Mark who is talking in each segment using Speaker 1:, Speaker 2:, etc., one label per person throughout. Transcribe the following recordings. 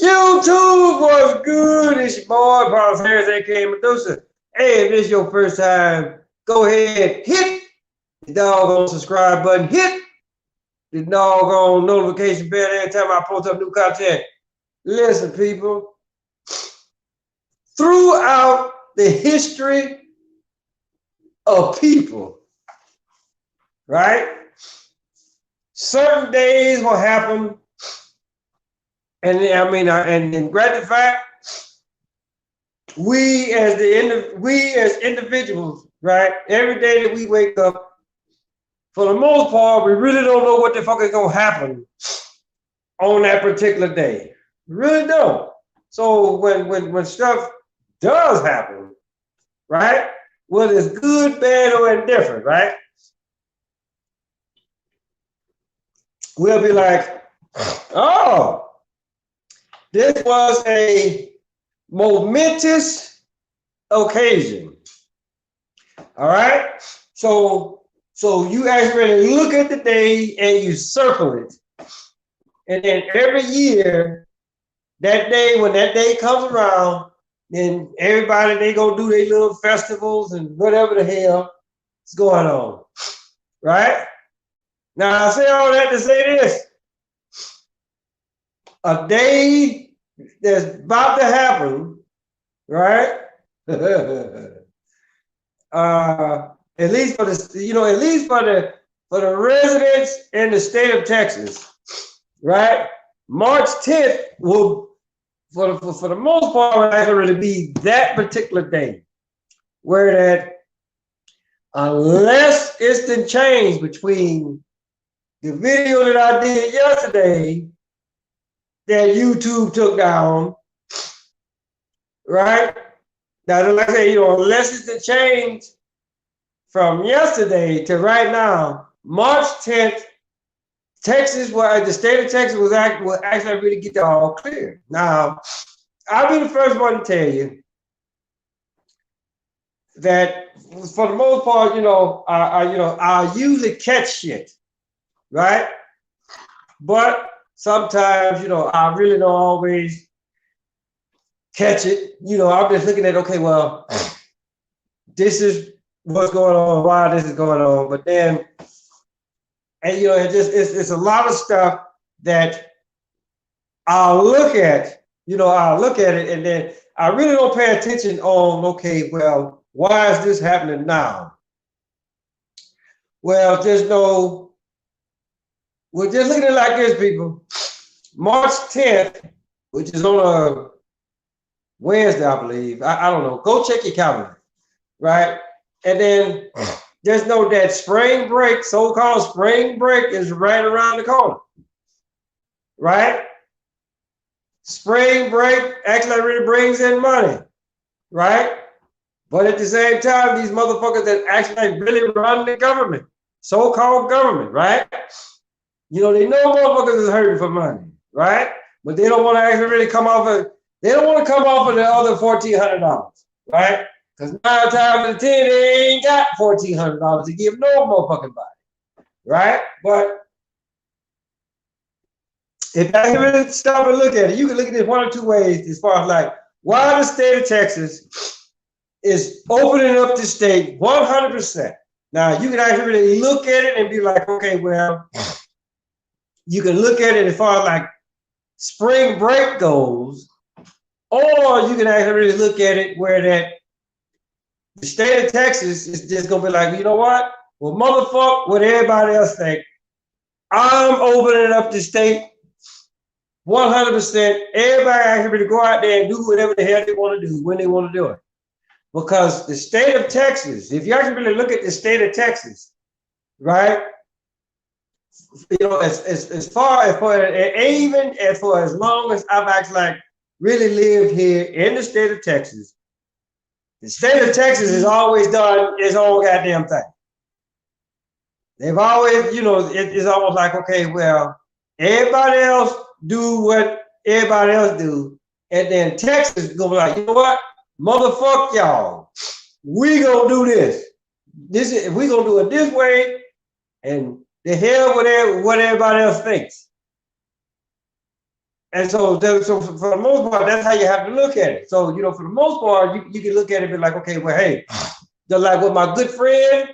Speaker 1: YouTube was good. It's your boy, Paul Harris, aka Medusa. Hey, if this is your first time, go ahead, hit the doggone subscribe button, hit the doggone notification bell every time I post up new content. Listen, people, throughout the history of people, right? Certain days will happen, and and granted fact, we as individuals, right? Every day that we wake up, for the most part, we really don't know what the fuck is gonna happen on that particular day. We really don't. So when stuff does happen, right? Whether it's good, bad, or indifferent, right? We'll be like, oh, this was a momentous occasion. All right. So you actually look at the day and you circle it. And then every year, that day, when that day comes around, then everybody, they go do their little festivals and whatever the hell is going on. Right? Now, I say all that to say this. A day that's about to happen, right? At least for the residents in the state of Texas, right? March 10th will, for the most part, will actually be that particular day, where that unless instant change between the video that I did yesterday that YouTube took down, right? Now, like I say, unless it's the change from yesterday to right now, March 10th, Texas, the state of Texas will actually really get that all clear. Now, I'll be the first one to tell you that for the most part, I usually catch shit, right? But sometimes, I really don't always catch it. I'm just looking at, okay, well, this is what's going on, why this is going on. But then, and it's a lot of stuff that I'll look at, it, and then I really don't pay attention on, okay, well, why is this happening now? Well, we're just looking at it like this, people. March 10th, which is on a Wednesday, I believe. I don't know. Go check your calendar, right? And then just know that spring break, so-called spring break, is right around the corner, right? Spring break actually really brings in money, right? But at the same time, these motherfuckers that actually really run the government, so-called government, right? They know motherfuckers is hurting for money, right? But they don't want to actually really come off of, they don't want to come off of the other $1,400, right? Because 9 times out of 10, they ain't got $1,400 to give no motherfucking body, right? But if I really stop and look at it, you can look at it one or two ways as far as like why the state of Texas is opening up the state 100%. Now, you can actually really look at it and be like, okay, well, you can look at it as far as like spring break goes, or you can actually really look at it where that the state of Texas is just gonna be like, you know what? Well, motherfuck what everybody else think. I'm opening up the state 100%. Everybody actually really go out there and do whatever the hell they want to do when they want to do it. Because the state of Texas, if you actually really look at the state of Texas, right? As far as even for as long as I've actually really lived here in the state of Texas, the state of Texas has always done its own goddamn thing. They've always, it's almost like, okay, well, everybody else do what everybody else do, and then Texas is gonna be like, you know what, motherfuck y'all, we gonna do this. We gonna do it this way, and the hell with what everybody else thinks. And so for the most part, that's how you have to look at it. So, for the most part, you can look at it and be like, okay, well, hey, just like what my good friend,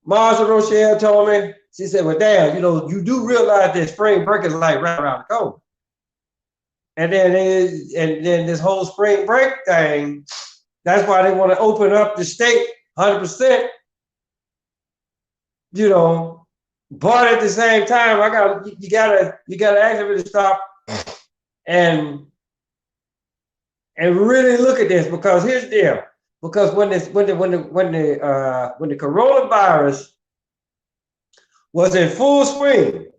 Speaker 1: Marsha Rochelle told me, she said, well, damn, you do realize that spring break is like right around the corner. And then this whole spring break thing, that's why they want to open up the state 100%, but at the same time, you gotta actually really stop and really look at this, because here's the deal. Because when the coronavirus was in full swing,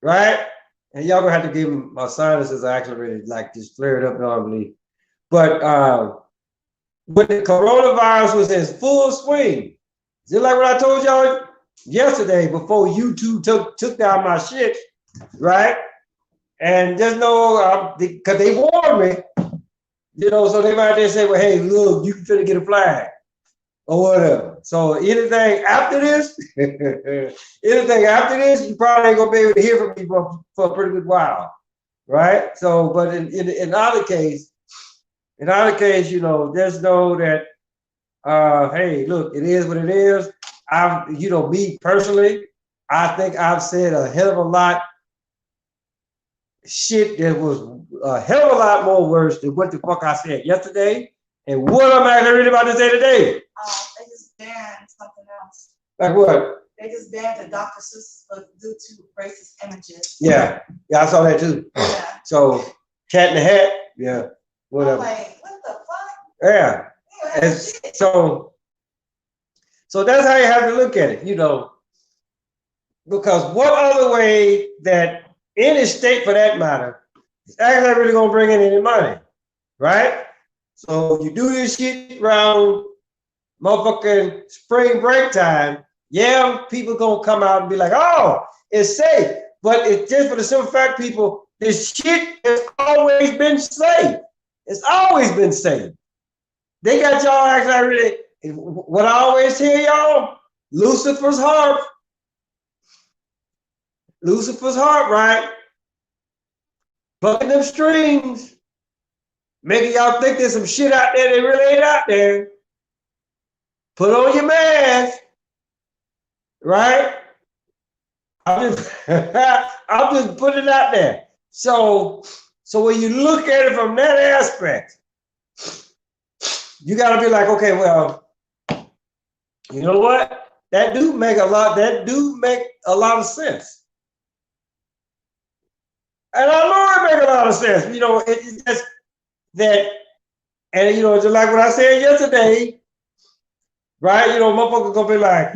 Speaker 1: right? And y'all gonna have to give them, my sinuses are actually really like just flared up normally. But when the coronavirus was in full swing, just like what I told y'all yesterday before YouTube took down my shit, right? And just know, because they warned me, so they might just say, well, hey, look, you can finna get a flag or whatever. So anything after this, you probably ain't gonna be able to hear from me for a pretty good while, right? So, but in either case, just know that, hey, look, it is what it is. Me personally, I think I've said a hell of a lot shit that was a hell of a lot more worse than what the fuck I said yesterday and what I'm actually really about to say today.
Speaker 2: They just banned something else.
Speaker 1: Like what?
Speaker 2: They just banned the Dr. Seuss book due to racist images.
Speaker 1: Yeah, I saw that too.
Speaker 2: Yeah.
Speaker 1: So, Cat in the Hat, yeah, whatever.
Speaker 2: I'm like, what the fuck?
Speaker 1: Yeah. And so that's how you have to look at it, because what other way that any state, for that matter, is actually really gonna bring in any money, right? So you do this shit around motherfucking spring break time, yeah, people gonna come out and be like, oh, it's safe. But it's just for the simple fact, people, this shit has always been safe. It's always been safe. They got y'all actually really, what I always tell y'all, Lucifer's harp, right? Plucking them strings, making y'all think there's some shit out there that really ain't out there. Put on your mask, right? I'm just putting it out there. So when you look at it from that aspect, you got to be like, okay, well, you know what? That do make a lot of sense. And I know it make a lot of sense. It's just that, and just like what I said yesterday, right? Motherfuckers gonna be like,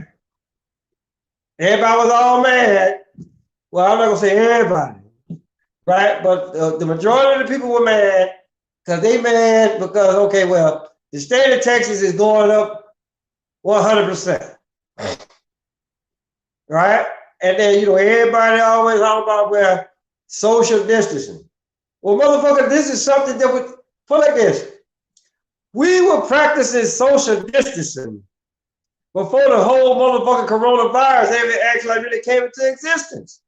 Speaker 1: everybody was all mad. Well, I'm not gonna say everybody, right? But the majority of the people were mad because okay, well, the state of Texas is going up 100%, right? And then everybody always talk about, well, social distancing. Well, motherfucker, this is something that would put like this. We were practicing social distancing before the whole motherfucking coronavirus actually really came into existence.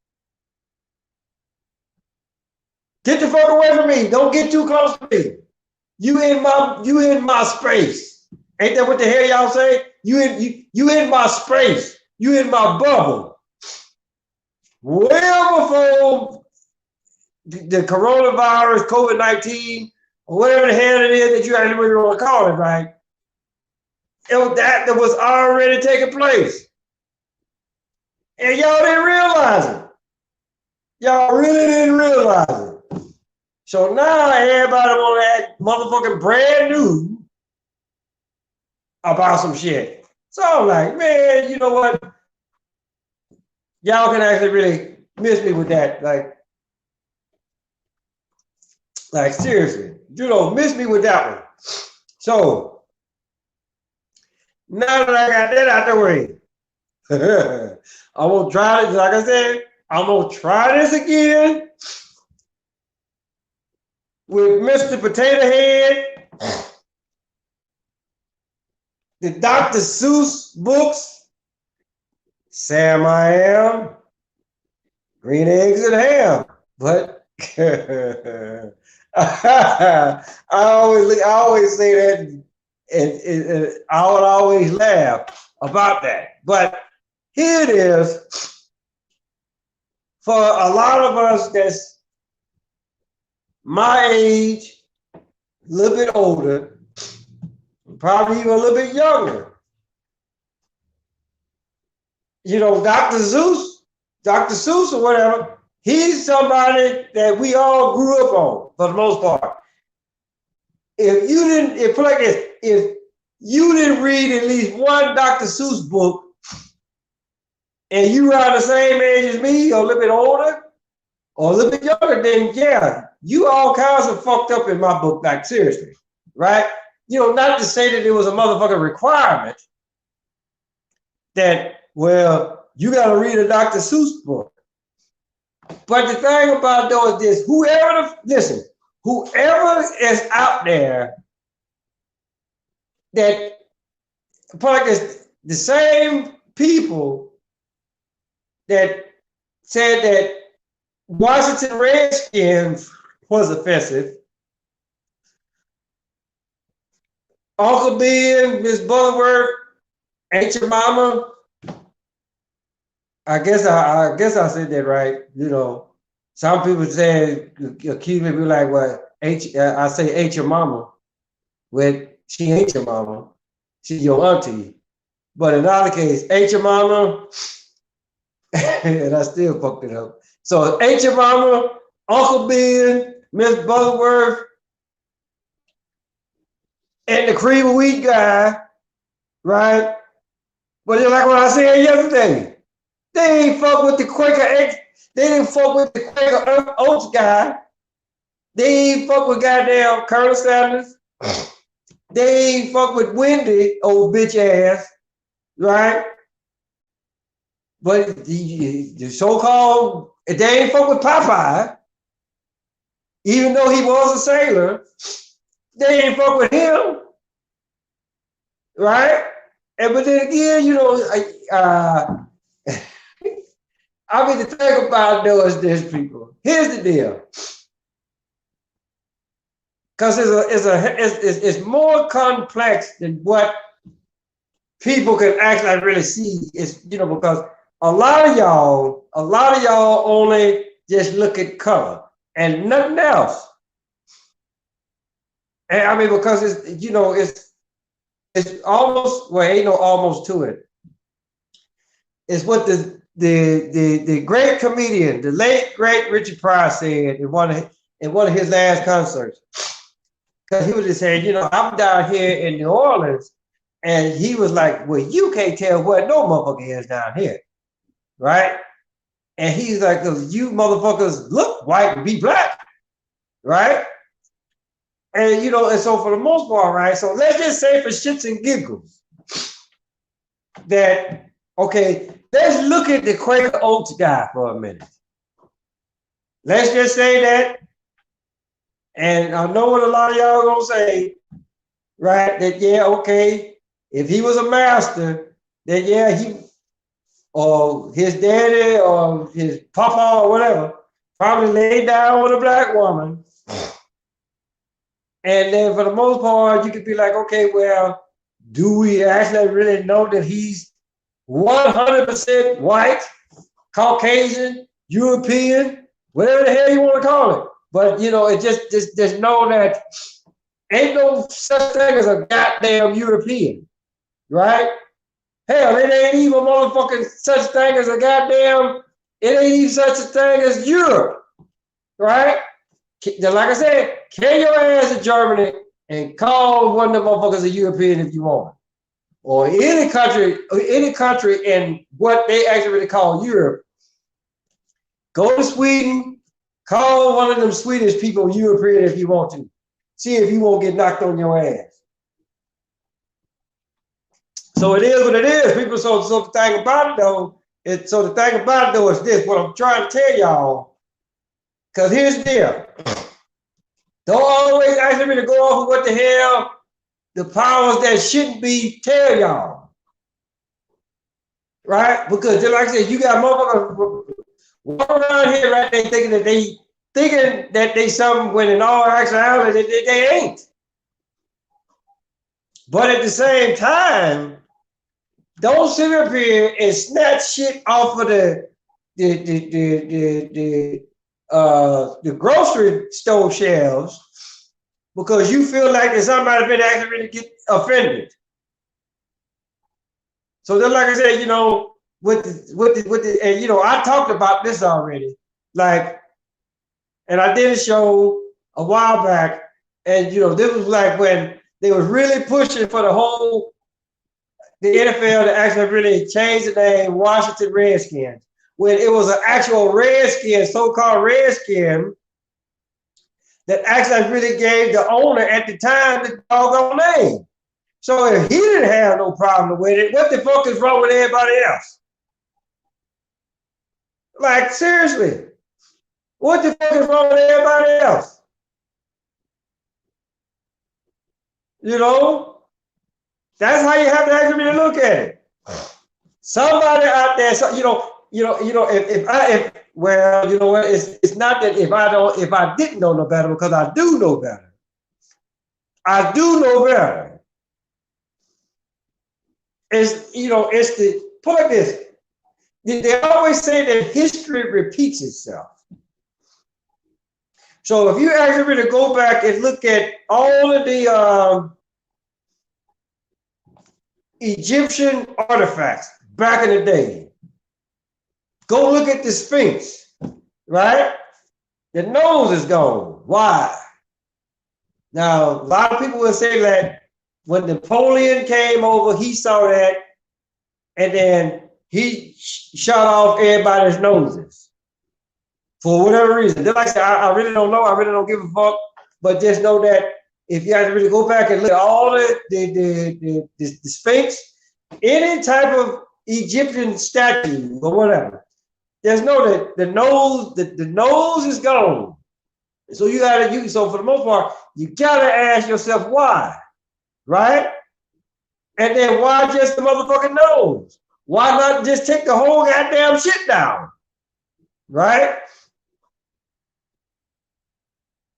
Speaker 1: Get the fuck away from me. Don't get too close to me. You in my space. Ain't that what the hell y'all say? You in my space. You in my bubble. Well before the coronavirus, COVID-19, or whatever the hell it is that you actually really want to call it, right? That was already taking place. And y'all didn't realize it. Y'all really didn't realize it. So now everybody want to act motherfucking brand new about some shit. So I'm like, man, you know what? Y'all can actually really miss me with that. Like seriously, miss me with that one. So now that I got that out the way, I'm gonna try this. Like I said, I'm gonna try this again with Mr. Potato Head, the Dr. Seuss books, Sam I Am, Green Eggs and Ham. But I always say that, and I would always laugh about that. But here it is for a lot of us that's my age, a little bit older, probably even a little bit younger. You know, Dr. Seuss or whatever, he's somebody that we all grew up on for the most part. If you didn't read at least one Dr. Seuss book, and you around the same age as me, or a little bit older, or a little bit younger, then yeah, you all kinds of fucked up in my book, like seriously, right? You know, not to say that it was a motherfucking requirement that, well, you got to read a Dr. Seuss book. But the thing about though is this: whoever is out there that probably the same people that said that Washington Redskins was offensive, Uncle Ben, Miss Butterworth, Ain't Your Mama. I guess I said that right. You know, some people say, accuse me, be like, well, I say ain't your mama. Well, she ain't your mama. She's your auntie. But in our case, ain't your mama, and I still fucked it up. So ain't your mama, Uncle Ben, Miss Butterworth, and the cream of wheat guy, right? But just like what I said yesterday, they ain't fuck with the Quaker. They didn't fuck with the Quaker Oats guy. They ain't fuck with goddamn Colonel Sanders. They ain't fuck with Wendy, old bitch ass, right? But the so-called, they ain't fuck with Popeye, even though he was a sailor. They ain't fuck with him, right? And but then again, you know, I mean, the thing about it though is this, people. Here's the deal. Because it's more complex than what people can actually really see. It's, you know, because a lot of y'all only just look at color and nothing else. And I mean, because it's, you know, it's almost, well, ain't no almost to it. It's what the great comedian, the late great Richard Pryor said in one of his last concerts. Because he was just saying, you know, I'm down here in New Orleans, and he was like, well, you can't tell what no motherfucker is down here, right? And he's like, you motherfuckers look white and be black, right? And, you know, and so for the most part, right, so let's just say for shits and giggles that, okay, let's look at the Quaker Oats guy for a minute. Let's just say that, and I know what a lot of y'all are gonna say, right? That yeah, okay, if he was a master, then yeah, he or his daddy or his papa or whatever probably laid down with a black woman. And then for the most part, you could be like, okay, well, do we actually really know that he's 100% white, Caucasian, European, whatever the hell you want to call it? But you know, it just know that ain't no such thing as a goddamn European, right? Hell, it ain't even motherfucking such thing as a goddamn, it ain't even such a thing as Europe, right? Like I said, carry your ass to Germany and call one of the motherfuckers a European if you want. Or any country in what they actually really call Europe. Go to Sweden, call one of them Swedish people European if you want to. See if you won't get knocked on your ass. So it is what it is, people. So the thing about it though, is this, what I'm trying to tell y'all, because here's the deal. Don't always ask me to go off of what the hell the powers that shouldn't be tell y'all. Right? Because just like I said, you got motherfuckers walk around here right there thinking that they thinking that they something when in all actuality they ain't. But at the same time, don't sit up here and snatch shit off of the grocery store shelves because you feel like that somebody been actually really get offended. So then, like I said, and I talked about this already. Like, and I did a show a while back, and this was like when they was really pushing for the NFL to actually really change the name Washington Redskins. When it was an actual Redskin, so-called Redskin, that actually really gave the owner at the time the doggone name. So if he didn't have no problem with it, what the fuck is wrong with everybody else? Like, seriously, what the fuck is wrong with everybody else? That's how you have to actually really look at it. Somebody out there, so, well, you know what? It's not that if I didn't know no better, because I do know better. I do know better. It's the point is, they always say that history repeats itself. So if you actually really go back and look at all of the Egyptian artifacts back in the day, go look at the Sphinx, right? The nose is gone. Why? Now, a lot of people will say that when Napoleon came over, he saw that, and then he shot off everybody's noses for whatever reason. Like I said, I really don't know. I really don't give a fuck. But just know that if you have to really go back and look at all the Sphinx, any type of Egyptian statue or whatever, there's that the nose is gone. So so for the most part, you gotta ask yourself why, right? And then why just the motherfucking nose? Why not just take the whole goddamn shit down, right?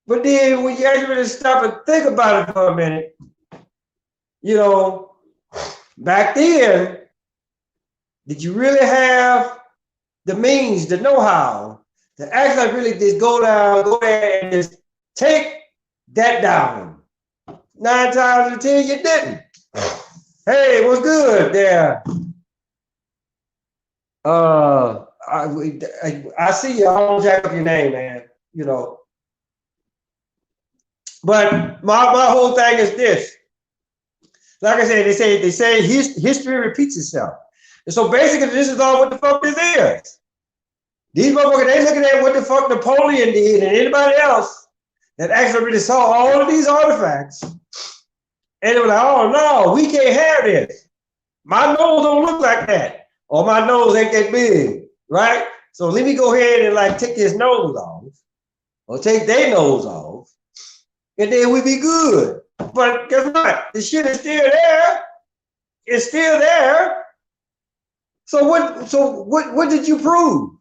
Speaker 1: But then when you actually stop and think about it for a minute, back then, did you really have the means, the know-how to actually really just go there and just take that down? 9 times out of 10, you didn't. Hey, what's good there? I see you. I don't jack up your name, man. But my whole thing is this. Like I said, they say history repeats itself. And so basically, this is all what the fuck this is. These motherfuckers, they looking at what the fuck Napoleon did and anybody else that actually really saw all of these artifacts. And they were like, oh no, we can't have this. My nose don't look like that. Or my nose ain't that big, right? So let me go ahead and like take his nose off. Or take their nose off. And then we be good. But guess what? The shit is still there. It's still there. So what did you prove?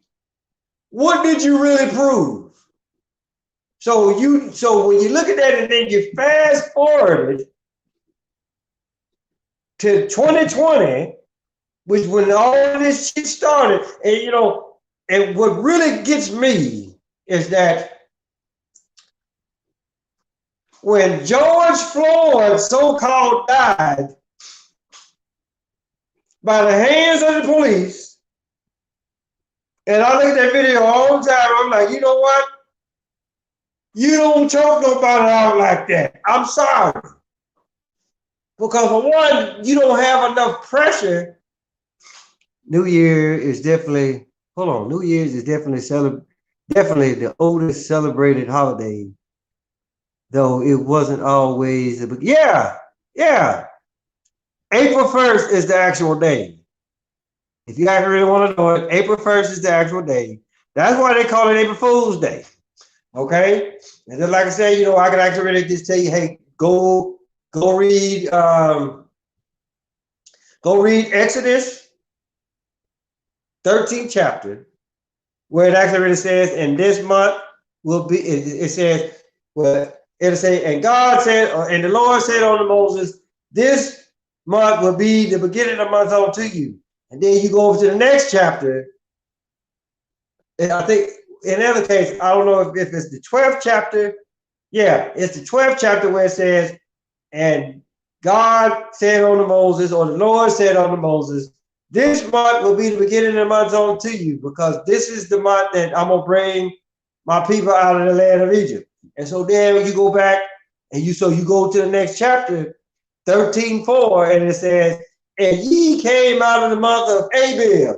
Speaker 1: What did you really prove? So when you look at that and then you fast forward it to 2020, which when all of this shit started, and what really gets me is that when George Floyd so-called died by the hands of the police, and I look at that video all the time, I'm like, you know what? You don't choke nobody out like that. I'm sorry. Because for one, you don't have enough pressure. New Year's is definitely definitely the oldest celebrated holiday. Though it wasn't always, yeah. April 1st is the actual day. If you guys really want to know it, April 1st is the actual day. That's why they call it April Fool's Day. Okay? And then like I said, I can actually really just tell you, hey, go read Exodus 13th chapter, where it actually really says in this month will be, it says, well, it'll say, and God said, and the Lord said unto Moses, this month will be the beginning of the month unto you. And then you go over to the next chapter. And I think in other case, I don't know if it's the 12th chapter. Yeah, it's the 12th chapter where it says, and God said unto Moses, or the Lord said unto Moses, this month will be the beginning of the month unto you, because this is the month that I'm gonna bring my people out of the land of Egypt. And so then when you go back and you go to the next chapter, 13:4, and it says, and ye came out of the month of Abib.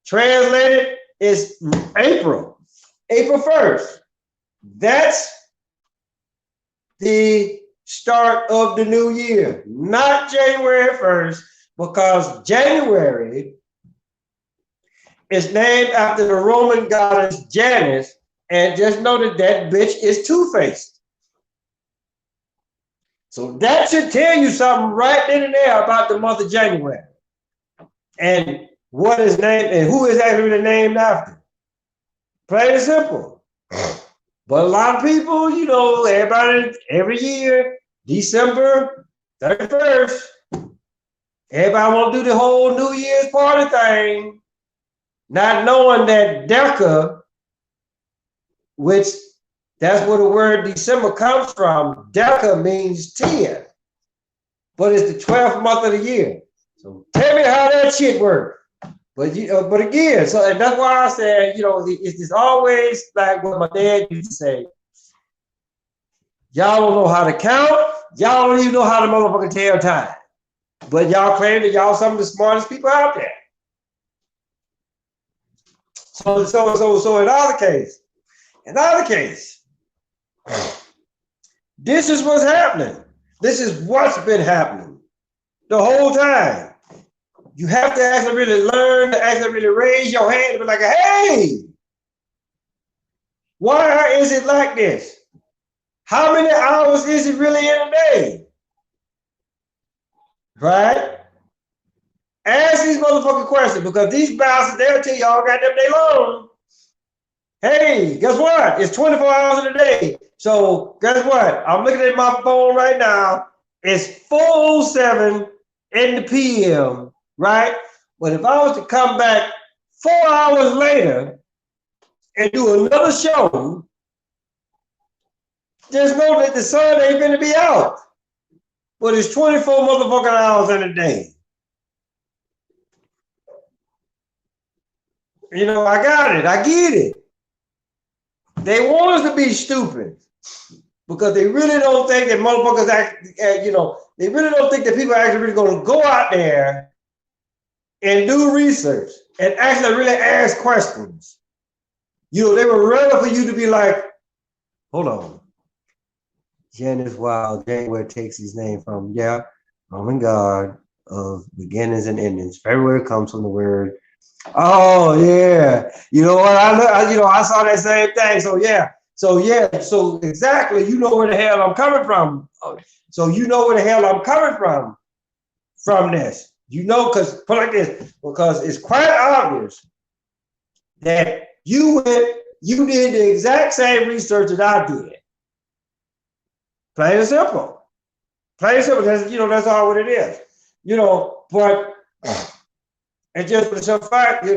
Speaker 1: Translated is April 1st. That's the start of the new year, not January 1st, because January is named after the Roman goddess Janus, and just know that that bitch is two-faced. So that should tell you something right then and there about the month of January and what is named and who is actually named after. Plain and simple. But a lot of people, you know, everybody, every year, December 31st, everybody want to do the whole New Year's party thing, not knowing that Deca, which that's where the word December comes from. Deca means 10, but it's the 12th month of the year. So tell me how that shit works. But but again, so and that's why I said, you know, it's always like what my dad used to say. Y'all don't know how to count. Y'all don't even know how to motherfucking tell time. But y'all claim that y'all some of the smartest people out there. So in our case, this is what's happening. This is what's been happening the whole time. You have to actually really learn, to actually really raise your hand and be like, hey, why is it like this? How many hours is it really in a day? Right? Ask these motherfucking questions, because these bastards, they'll tell you all goddamn day long. Hey, guess what? It's 24 hours in a day. So guess what? I'm looking at my phone right now. It's 4:07 in the PM. Right? But if I was to come back 4 hours later and do another show, just know that the sun ain't gonna be out. But it's 24 motherfucking hours in a day. You know, I got it. I get it. They want us to be stupid because they really don't think that motherfuckers they really don't think that people are actually really gonna go out there and do research and actually really ask questions. You know, they were ready for you to be like, hold on. Janus Wild, January takes his name from, Roman god of beginnings and endings. February comes from the word. Oh yeah. You know what? I saw that same thing. So exactly, you know where the hell I'm coming from. So you know where the hell I'm coming from this. You know, because put like this, because it's quite obvious that you did the exact same research that I did. Plain and simple. Plain and simple. That's all what it is. You know, but and just for some fact, it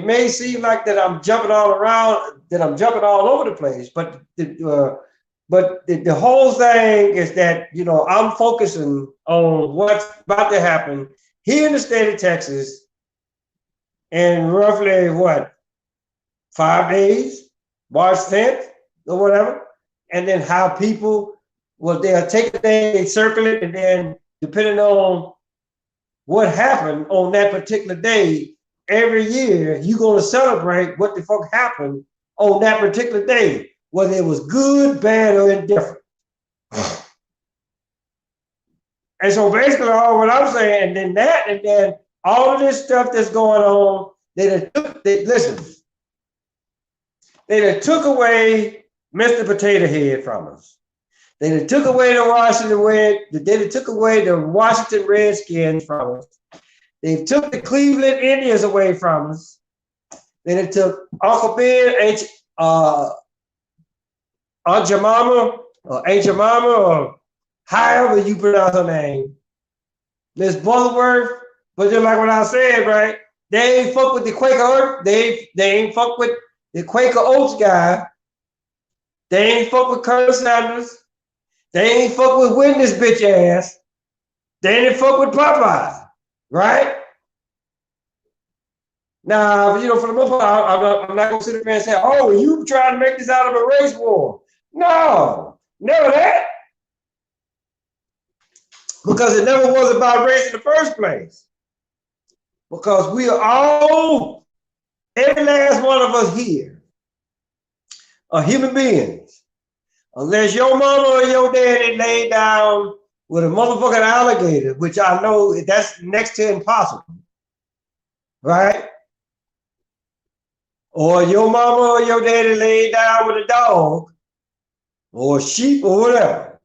Speaker 1: may seem like that I'm jumping all around, that I'm jumping all over the place, but the whole thing is that, I'm focusing on what's about to happen here in the state of Texas in roughly 5 days, March 10th or whatever. And then how people, they'll take a thing, they circle it, and then depending on what happened on that particular day, every year you're going to celebrate what the fuck happened on that particular day, whether it was good, bad, or indifferent. And so basically all what I'm saying, and then all of this stuff that's going on, they took away Mr. Potato Head from us. They took away the Washington Redskins from us. They took the Cleveland Indians away from us. Then it took Uncle Ben, Aunt Jemima, or Aunt Jemima, or however you pronounce her name, Miss Butterworth. But just like what I said, right? They ain't fuck with the Quaker. They ain't fuck with the Quaker Oats guy. They ain't fuck with Colonel Sanders. They ain't fuck with Witness bitch ass. They ain't fuck with Popeye, right? Now, for the most part, I'm not gonna sit there and say, "Oh, you trying to make this out of a race war?" No, never that, because it never was about race in the first place. Because we are all, every last one of us here, are human beings. Unless your mama or your daddy laid down with a motherfucking alligator, which I know that's next to impossible, right? Or your mama or your daddy laid down with a dog or a sheep or whatever.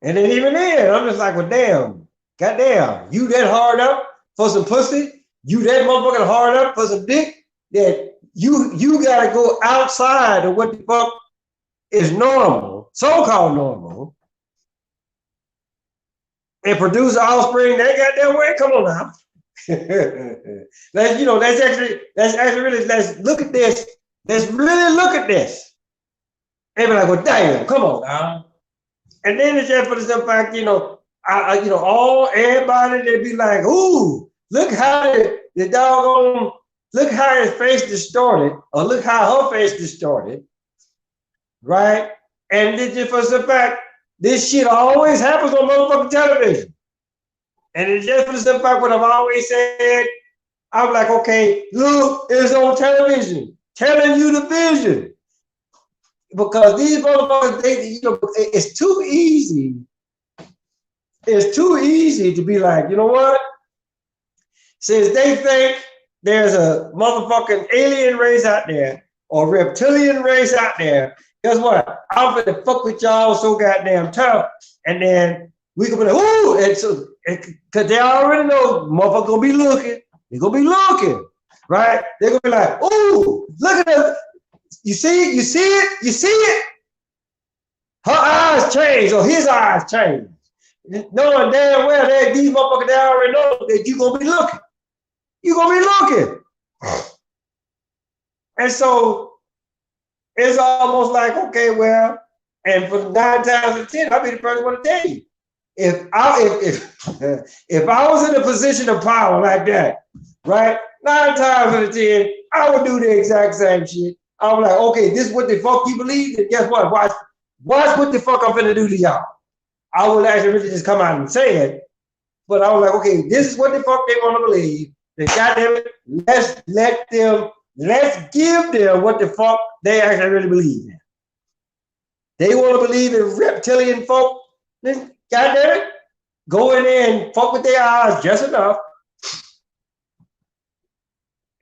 Speaker 1: And then even then, I'm just like, well, damn, goddamn, you that hard up for some pussy? You that motherfucking hard up for some dick? That you gotta go outside of what the fuck is normal, so-called normal, and produce offspring that goddamn way? Come on now. Let's actually really, let's look at this. Let's really look at this. And be like, well, damn, come on now. And then it's just for the simple fact, all everybody they be like, ooh, look how the doggone, look how his face distorted, or look how her face distorted, right? And it's just for the simple fact, this shit always happens on motherfucking television. And it's just for the simple fact what I've always said, I'm like, okay, look, it's on television, telling you the vision. Because these motherfuckers, it's too easy. It's too easy to be like, you know what? Since they think there's a motherfucking alien race out there or reptilian race out there, guess what? I'm gonna fuck with y'all so goddamn tough. And then we can be like, ooh, and so, because they already know motherfuckers gonna be looking. They're gonna be looking, right? They're gonna be like, ooh, look at this. You see it? You see it? You see it? Her eyes change or his eyes change. Knowing damn well that these motherfuckers, they already know that you're going to be looking. You're going to be looking. And so it's almost like, okay, well, and for 9 times out of 10, I'll be the first one to tell you. If I was in a position of power like that, right? 9 times out of 10, I would do the exact same shit. I was like, okay, this is what the fuck you believe, and guess what? Watch what the fuck I'm finna do to y'all. I would actually really just come out and say it, but I was like, okay, this is what the fuck they want to believe. They goddamn it, let's give them what the fuck they actually really believe in. They want to believe in reptilian folk, then goddamn it, go in there and fuck with their eyes just enough.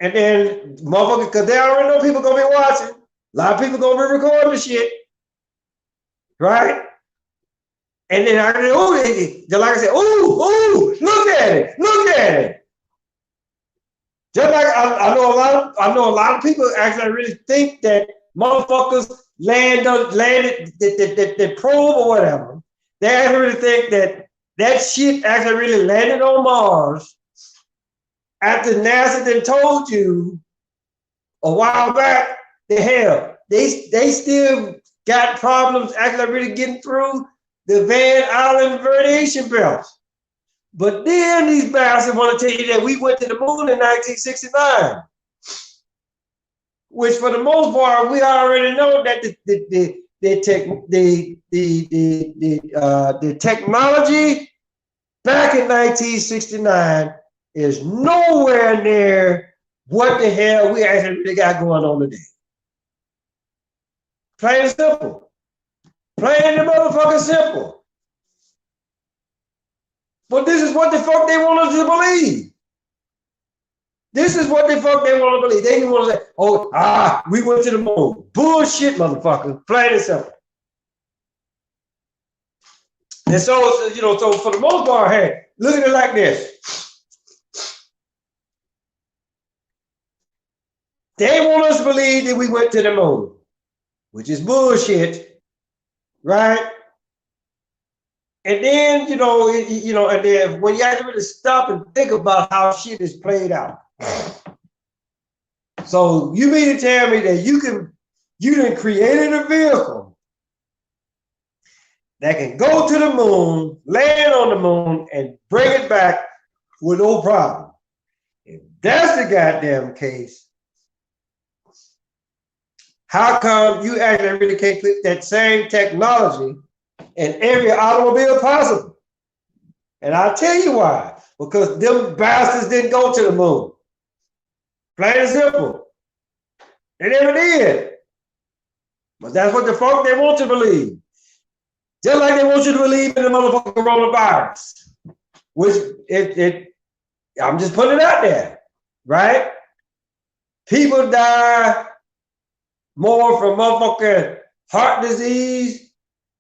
Speaker 1: And then motherfuckers, because they already know people gonna be watching. A lot of people gonna be recording the shit. Right? And then like I said, ooh, look at it. Just like I know a lot of people actually really think that motherfuckers landed the probe or whatever. They actually really think that shit actually really landed on Mars after NASA then told you a while back that hell, they still got problems actually really getting through the Van Allen radiation belt. But then these bastards want to tell you that we went to the moon in 1969, which for the most part, we already know that the technology back in 1969 is nowhere near what the hell we actually really got going on today. Plain and simple. Plain and motherfucking simple. But this is what the fuck they want us to believe. This is what the fuck they want to believe. They want to say, we went to the moon. Bullshit, motherfucker. Plain and simple. And so, so for the most part, hey, look at it like this. They want us to believe that we went to the moon, which is bullshit, right? And then, and then when you actually stop and think about how shit is played out. So you mean to tell me that you done created a vehicle that can go to the moon, land on the moon, and bring it back with no problem? If that's the goddamn case, how come you actually really can't put that same technology in every automobile possible? And I'll tell you why. Because them bastards didn't go to the moon. Plain and simple. They never did. But that's what the folk they want you to believe. Just like they want you to believe in the motherfucking coronavirus. Which I'm just putting it out there, right? People die more from motherfucking heart disease,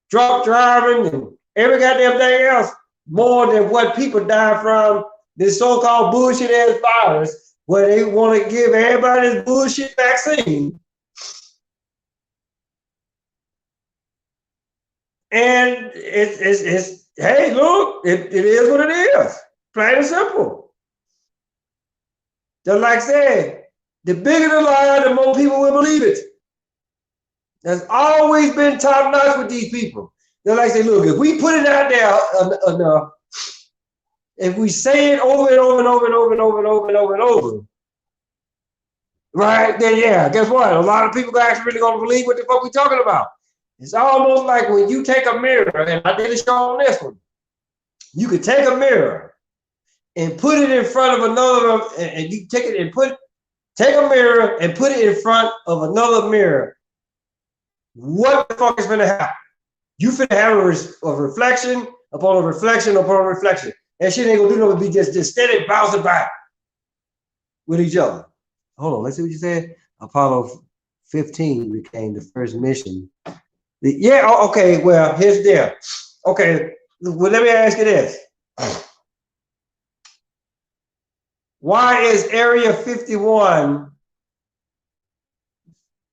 Speaker 1: drunk driving, and every goddamn thing else, more than what people die from this so-called bullshit ass virus, where they want to give everybody this bullshit vaccine. And it's hey, look, it is what it is. Plain and simple. Just like I said, the bigger the lie, the more people will believe it. That's always been top notch with these people. They're like, say, look, if we put it out there enough, if we say it over and over and over and over and over and over and over and over, right, then yeah, guess what? A lot of people are actually really gonna believe what the fuck we talking about. It's almost like when you take a mirror, and I did a show on this one, you could take a mirror and put it in front of another, and you take it and take a mirror and put it in front of another mirror. What the fuck is gonna happen? You finna have a reflection upon a reflection upon a reflection. That shit ain't gonna do nothing but be just steady bouncing back with each other. Hold on, let's see what you said. Apollo 15 became the first mission. Yeah, okay, well, here's the deal. Okay, well, let me ask you this. Why is Area 51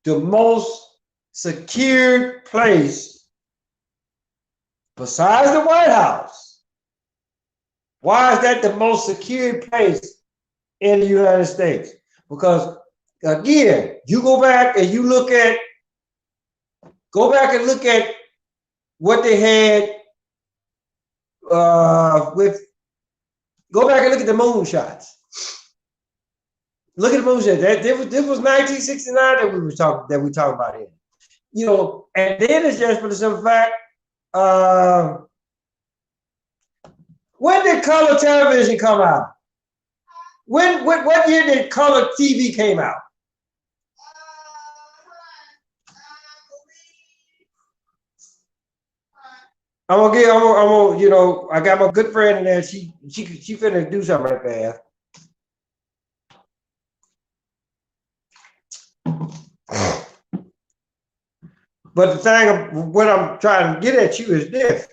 Speaker 1: the most secured place besides the White House? Why is that the most secured place in the United States? Because again, you go back and look at what they had go back and look at the moon shots. Look at the moon shots. This was 1969 that we talking about here. You know, and then it's just for the simple fact, when did color television come out? What year did color TV came out? I'm gonna, I got my good friend in there. She finna do something right there. But the thing, what I'm trying to get at you is this.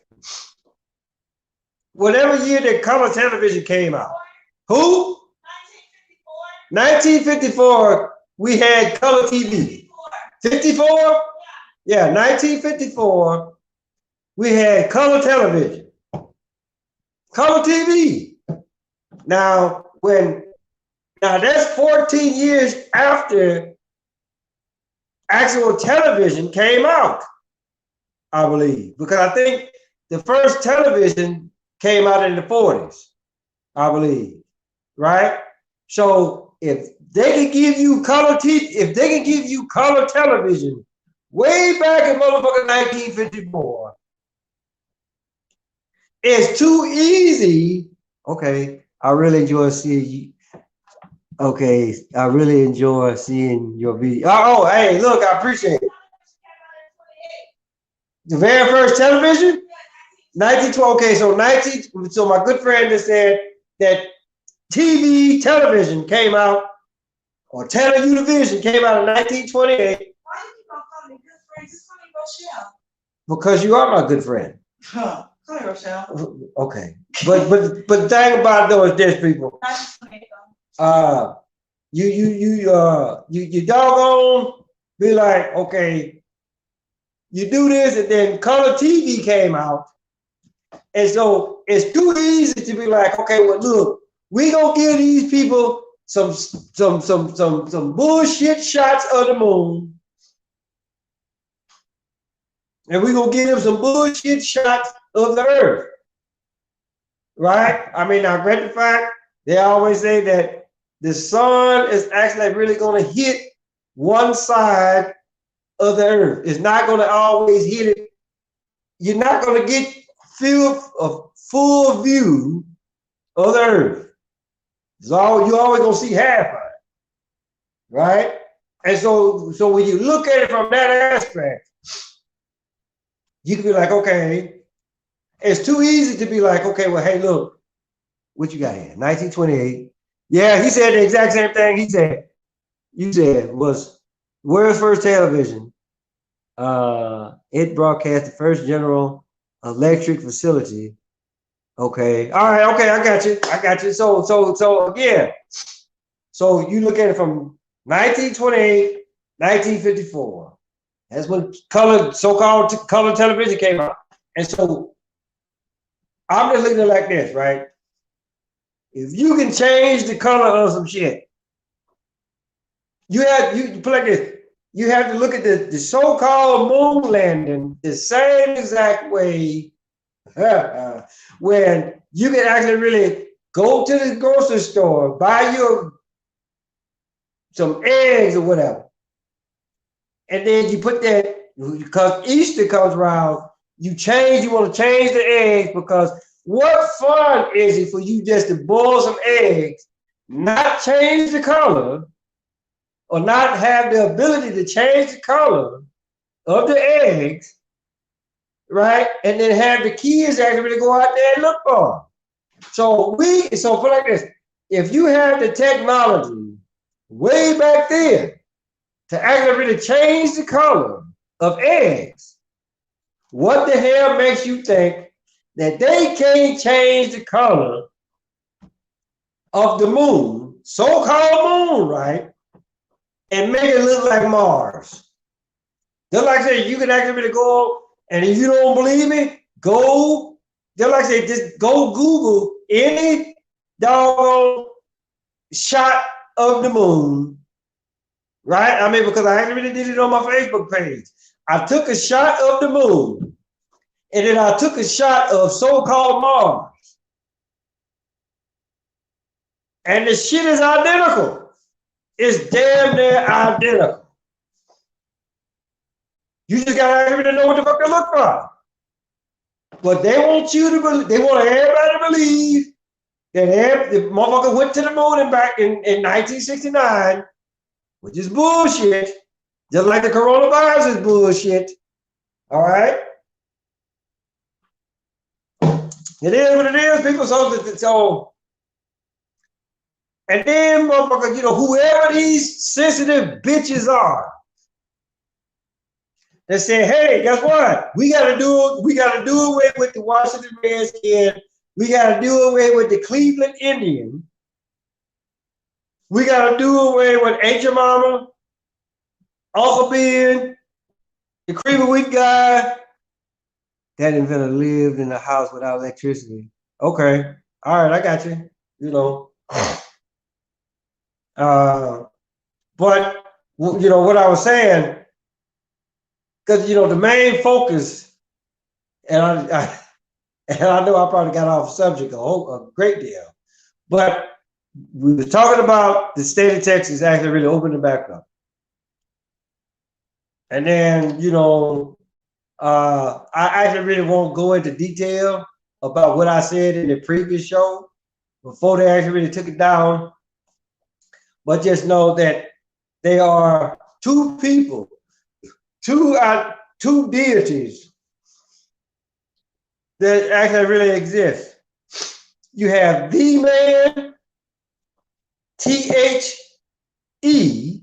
Speaker 1: Whatever year that color television came out. Who? 1954, we had color TV. 54? Yeah, 1954, we had color television. Color TV. Now that's 14 years after actual television came out, I believe. Because I think the first television came out in the 40s, I believe, right? So if they can give you color TV, if they can give you color television way back in motherfucking 1954, it's too easy. Okay, I really enjoy seeing you. Okay, I really enjoy seeing your video. Oh, hey, look, I appreciate it. The very first television? 1912. Okay, so my good friend just said that television came out, or Television came out in 1928.
Speaker 2: Why you keep on calling me good friend? Just call me Rochelle.
Speaker 1: Because you are my good friend.
Speaker 2: Huh. Call me Rochelle.
Speaker 1: Okay. But the thing about it though is this, people. you doggone be like, okay, you do this, and then color TV came out. And so it's too easy to be like, okay, well, look, we gonna give these people some bullshit shots of the moon, and we gonna give them some bullshit shots of the earth, right? I mean, now, granted the fact, they always say that the sun is actually really gonna hit one side of the earth. It's not gonna always hit it. You're not gonna get a full view of the earth. So you always gonna see half of it, right? And so when you look at it from that aspect, you can be like, okay, it's too easy to be like, okay, well, hey, look, what you got here? 1928. Yeah, he said the exact same thing. You said was world's first television. It broadcast the first General Electric facility. Okay. All right. Okay. I got you. So again, so you look at it from 1928, 1954. That's when so-called color television came out. And so I'm just looking at it like this, right? If you can change the color of some shit, you put like this. You have to look at the so-called moon landing the same exact way when you can actually really go to the grocery store, buy you some eggs or whatever. And then you put that, because Easter comes around, you want to change the eggs, because what fun is it for you just to boil some eggs, not change the color, or not have the ability to change the color of the eggs, right? And then have the kids actually go out there and look for them. So put like this, if you have the technology way back then to actually really change the color of eggs, what the hell makes you think that they can't change the color of the moon, so-called moon, right? And make it look like Mars. Just like I said, you can actually really go, and if you don't believe me, just like I said, just go Google any doggone shot of the moon, right? I mean, because I actually did it on my Facebook page. I took a shot of the moon, and then I took a shot of so-called Mars. And the shit is identical. It's damn near identical. You just gotta really know what the fuck they look for. But they want you to believe, they want everybody to believe that the motherfucker went to the moon and back in 1969, which is bullshit. Just like the coronavirus is bullshit. All right? It is what it is, people. So and then, motherfucker, whoever these sensitive bitches are, they say, hey, guess what? We gotta do away with the Washington Redskins. We gotta do away with the Cleveland Indians. We gotta do away with Aunt Your Mama, Uncle Ben, the creamy wheat guy. That inventor lived in a house without electricity. Okay, all right, I got you. But what I was saying, because the main focus, and I know I probably got off subject a great deal, but we were talking about the state of Texas actually really opening back up, and then I actually really won't go into detail about what I said in the previous show before they actually really took it down. But just know that they are two people, two deities that actually really exist. You have the man, THE,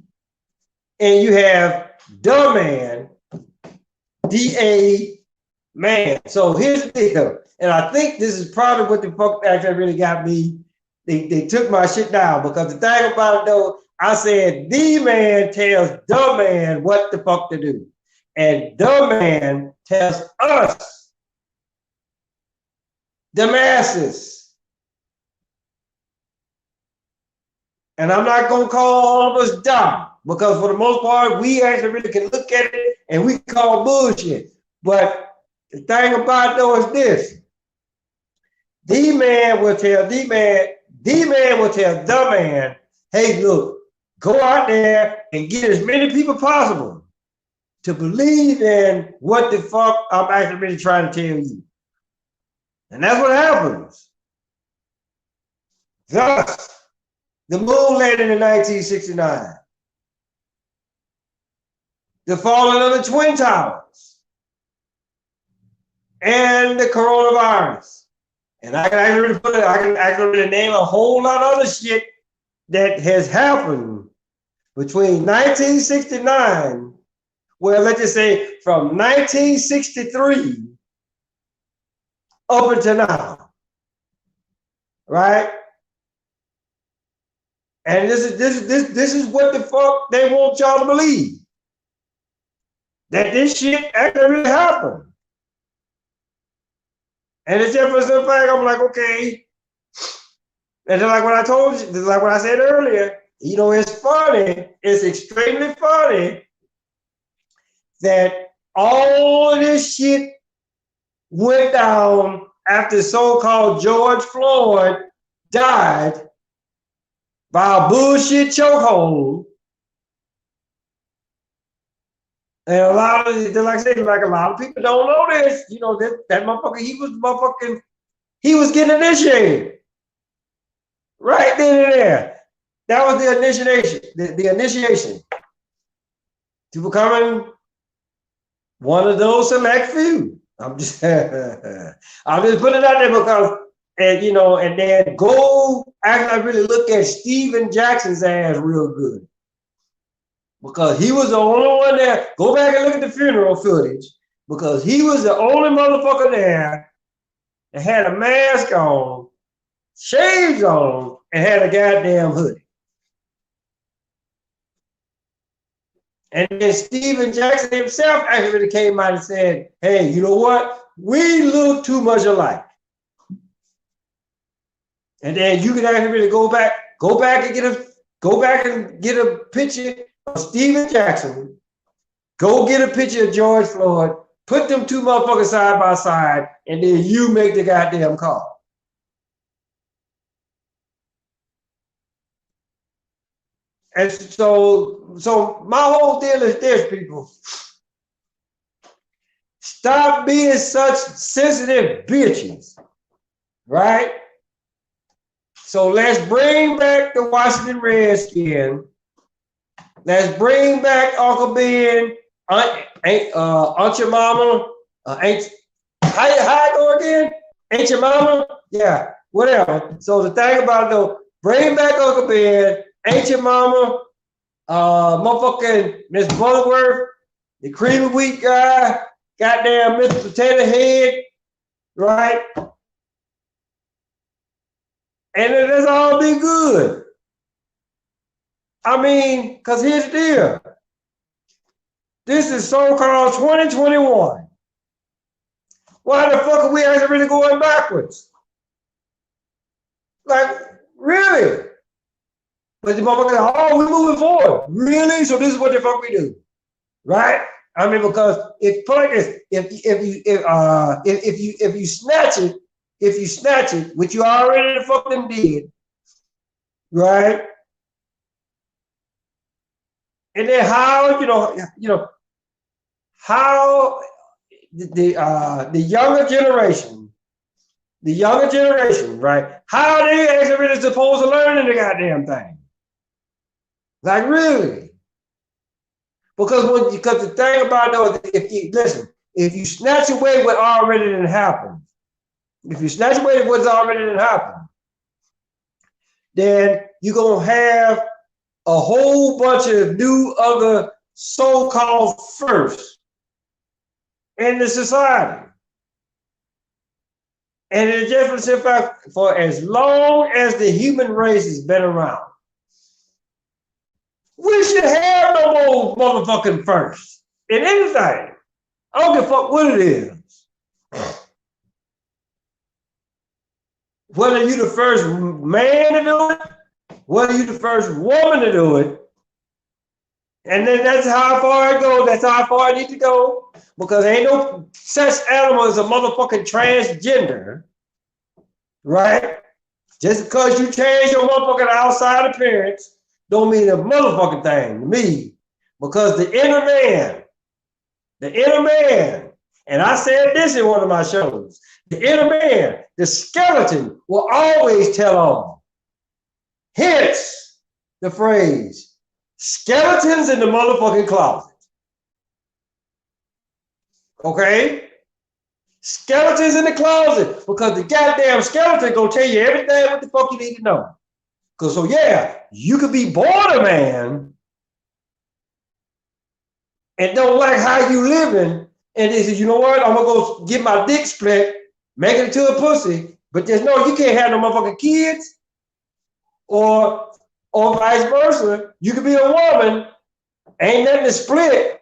Speaker 1: and you have the man, DA man. So here's the deal, and I think this is probably what the fuck actually really got me. They took my shit down, because the thing about it though, I said, the man tells the man what the fuck to do. And the man tells us, the masses. And I'm not going to call all of us dumb, because for the most part, we actually really can look at it and we call bullshit. But the thing about it though is this. The man will tell the man will tell the man, hey, look, go out there and get as many people possible to believe in what the fuck I'm actually really trying to tell you. And that's what happens. Thus, the moon landing in 1969. The falling of the Twin Towers. And the coronavirus. And I can actually name a whole lot of other shit that has happened between 1969, well, let's just say from 1963 up until now, right? And this is what the fuck they want y'all to believe, that this shit actually really happened. And it's just for some fact, I'm like, okay. And just like what I told you, just like what I said earlier, you know, it's funny, it's extremely funny that all of this shit went down after so-called George Floyd died by a bullshit chokehold. And a lot of, like I said, like a lot of people don't know this. You know, that motherfucker, he was getting initiated. Right then and there. That was the initiation, the initiation to becoming one of those select few. I'm just putting it out there because, and you know, and then go actually really look at Steven Jackson's ass real good. Because he was the only one there. Go back and look at the funeral footage. Because he was the only motherfucker there that had a mask on, shades on, and had a goddamn hoodie. And then Steven Jackson himself actually came out and said, hey, you know what? We look too much alike. And then you can actually really go back and get a picture of Steven Jackson. Go get a picture of George Floyd, put them two motherfuckers side by side, and then you make the goddamn call. And so my whole deal is this, people. Stop being such sensitive bitches, right? So let's bring back the Washington Redskins. Let's bring back Uncle Ben, Aunt your mama, how I go again? Ain't your mama? Yeah, whatever. So the thing about it though, bring back Uncle Ben, ain't your mama, motherfucking Miss Butterworth, the creamy wheat guy, goddamn Mr. Potato Head, right? And let's all be good. I mean, because here's the deal. This is so-called 2021. Why the fuck are we actually really going backwards? Like, really? But the motherfucker, oh, we're moving forward. Really? So this is what the fuck we do, right? I mean, because if you snatch it, which you already fucking did, right? And then how how the younger generation, right? How are they actually really supposed to learn the goddamn thing? Like really? Because the thing about it, if you snatch away what already didn't happen, then you're gonna have a whole bunch of new other so-called firsts in the society. And it's just in fact, for as long as the human race has been around, We should have no more motherfucking first in anything. I don't give a fuck what it is. Whether you the first man to do it, whether you the first woman to do it, and then that's how far it goes. That's how far it needs to go. Because ain't no such animal as a motherfucking transgender, right? Just because you change your motherfucking outside appearance don't mean a motherfucking thing to me. Because the inner man, and I said this in one of my shows, the inner man, the skeleton will always tell on. Hence the phrase, skeletons in the motherfucking closet. Okay? Skeletons in the closet, because the goddamn skeleton gonna tell you everything what the fuck you need to know. Because so yeah, you could be born a man and don't like how you living, and they say, you know what, I'm gonna go get my dick split, make it into a pussy, but just know you can't have no motherfucking kids, or vice versa. You could be a woman, ain't nothing to split,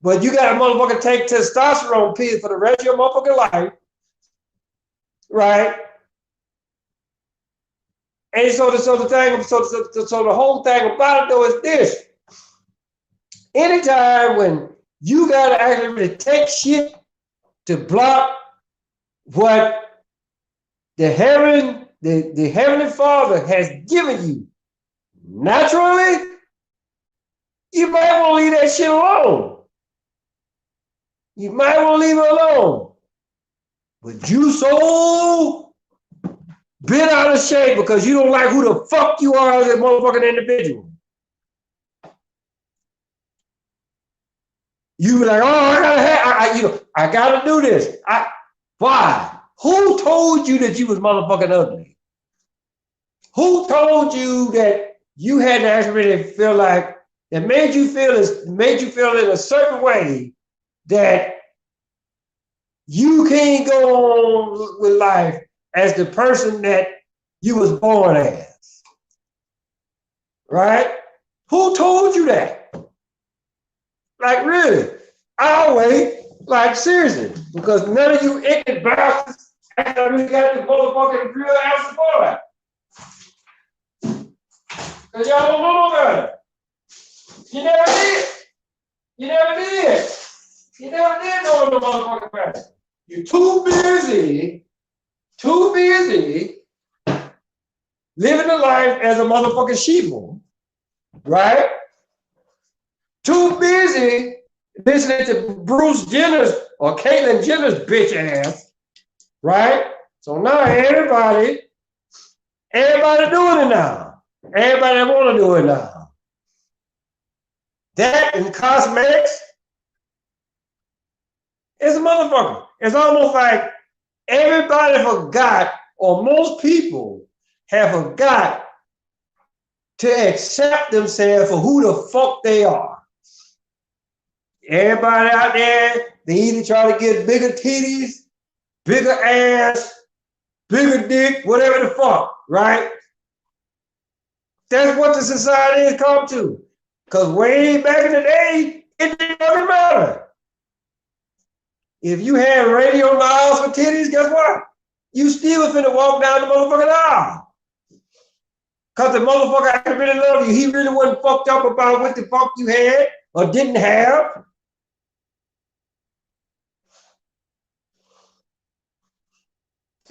Speaker 1: but you got to motherfucking take testosterone pills for the rest of your motherfucking life, right? And so the whole thing about it though is this: anytime when you gotta actually take shit to block what the Heavenly Father has given you naturally, you might want to leave that shit alone. You might want to leave it alone. But you so bent out of shape because you don't like who the fuck you are as a motherfucking individual. You be like, oh, I gotta do this. Why? Who told you that you was motherfucking ugly? Who told you that you had to actually feel like that made you feel in a certain way that you can't go on with life as the person that you was born as? Right? Who told you that? Like really? I'll wait. Like seriously. Because none of you ignorant bastards actually got this motherfucking real answer for that. Because y'all don't know about it. You never did. You never did. You never did know the motherfucking matter. You're too busy living a life as a motherfucking sheeple, right? Too busy listening to Bruce Jenner's or Caitlyn Jenner's bitch ass, right? So now everybody doing it now. Everybody want to do it now. That and cosmetics is a motherfucker. It's almost like everybody forgot, or most people have forgot to accept themselves for who the fuck they are. Everybody out there, they either try to get bigger titties, bigger ass, bigger dick, whatever the fuck, right? That's what the society has come to. Because way back in the day, it didn't really matter. If you had radio knobs for titties, guess what? You still finna walk down the motherfucking aisle. Because the motherfucker actually really loved you. He really wasn't fucked up about what the fuck you had or didn't have.